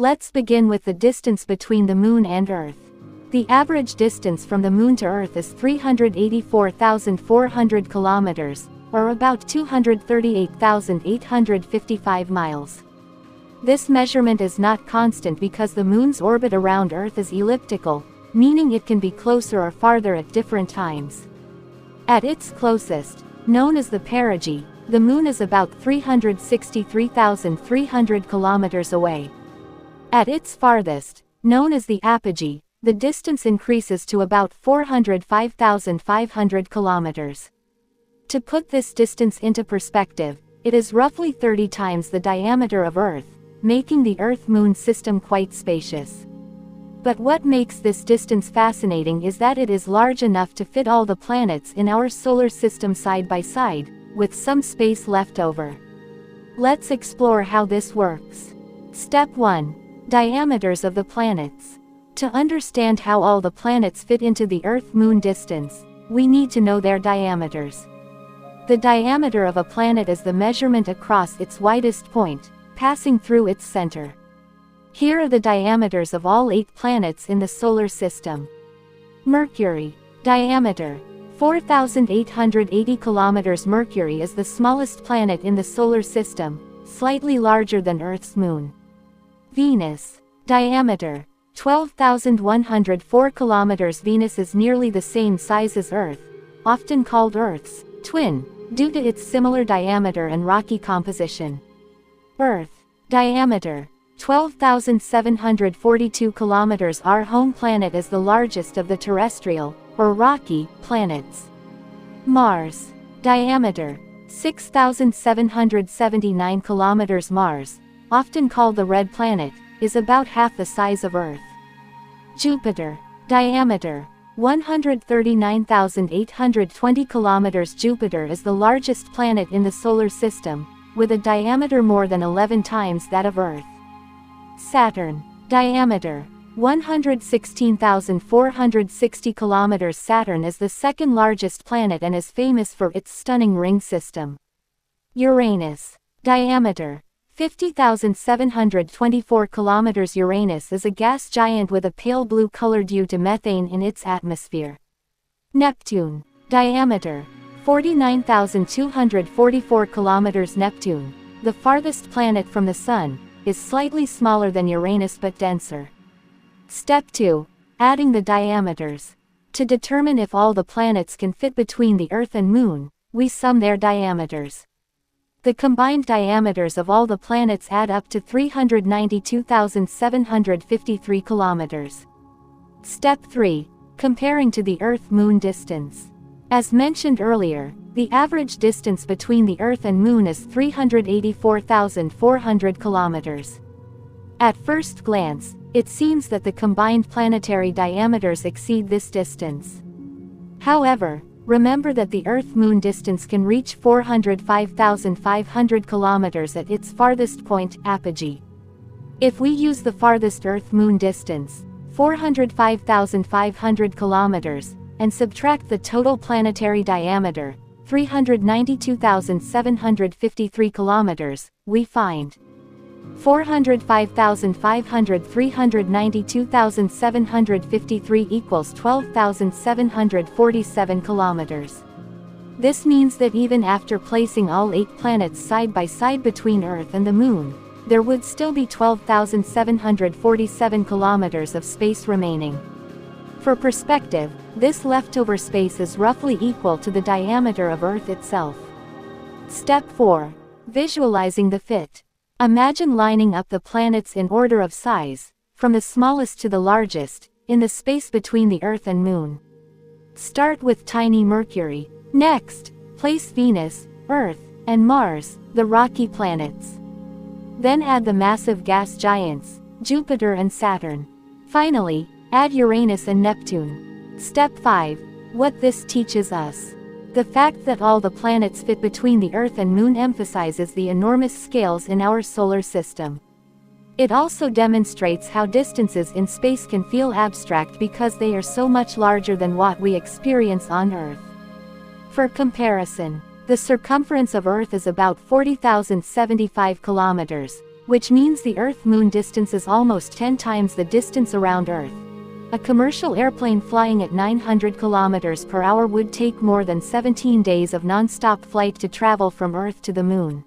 Let's begin with the distance between the Moon and Earth. The average distance from the Moon to Earth is 384,400 kilometers, or about 238,855 miles. This measurement is not constant because the Moon's orbit around Earth is elliptical, meaning it can be closer or farther at different times. At its closest, known as the perigee, the Moon is about 363,300 kilometers away. At its farthest, known as the apogee, the distance increases to about 405,500 kilometers. To put this distance into perspective, it is roughly 30 times the diameter of Earth, making the Earth-Moon system quite spacious. But what makes this distance fascinating is that it is large enough to fit all the planets in our solar system side by side, with some space left over. Let's explore how this works. Step 1. Diameters of the planets. To understand how all the planets fit into the Earth-Moon distance, we need to know their diameters. The diameter of a planet is the measurement across its widest point, passing through its center. Here are the diameters of all 8 planets in the solar system. Mercury. Diameter: 4,880 kilometers. Mercury is the smallest planet in the solar system, slightly larger than Earth's moon. Venus. Diameter: 12,104 kilometers. Venus is nearly the same size as Earth, often called Earth's twin, due to its similar diameter and rocky composition. Earth. Diameter: 12,742 kilometers. Our home planet is the largest of the terrestrial, or rocky, planets. Mars. Diameter: 6,779 kilometers. Mars, often called the red planet, is about half the size of Earth. Jupiter. Diameter: 139,820 kilometers. Jupiter is the largest planet in the solar system, with a diameter more than 11 times that of Earth. Saturn. Diameter: 116,460 kilometers. Saturn is the second largest planet and is famous for its stunning ring system. Uranus. Diameter: 50,724 kilometers. Uranus is a gas giant with a pale blue color due to methane in its atmosphere. Neptune. Diameter: 49,244 kilometers. Neptune, the farthest planet from the Sun, is slightly smaller than Uranus but denser. Step 2. Adding the diameters. To determine if all the planets can fit between the Earth and Moon, we sum their diameters. The combined diameters of all the planets add up to 392,753 kilometers. Step 3. Comparing to the Earth-Moon distance. As mentioned earlier, the average distance between the Earth and Moon is 384,400 kilometers. At first glance, it seems that the combined planetary diameters exceed this distance. However, remember that the Earth-Moon distance can reach 405,500 kilometers at its farthest point, apogee. If we use the farthest Earth-Moon distance, 405,500 kilometers, and subtract the total planetary diameter, 392,753 kilometers, we find 405,500 392,753 equals 12,747 kilometers. This means that even after placing all 8 planets side by side between Earth and the Moon, there would still be 12,747 kilometers of space remaining. For perspective, this leftover space is roughly equal to the diameter of Earth itself. Step 4. Visualizing the fit. Imagine lining up the planets in order of size, from the smallest to the largest, in the space between the Earth and Moon. Start with tiny Mercury. Next, place Venus, Earth, and Mars, the rocky planets. Then add the massive gas giants, Jupiter and Saturn. Finally, add Uranus and Neptune. Step 5. What this teaches us. The fact that all the planets fit between the Earth and Moon emphasizes the enormous scales in our solar system. It also demonstrates how distances in space can feel abstract because they are so much larger than what we experience on Earth. For comparison, the circumference of Earth is about 40,075 kilometers, which means the Earth-Moon distance is almost 10 times the distance around Earth. A commercial airplane flying at 900 km/h would take more than 17 days of non-stop flight to travel from Earth to the Moon.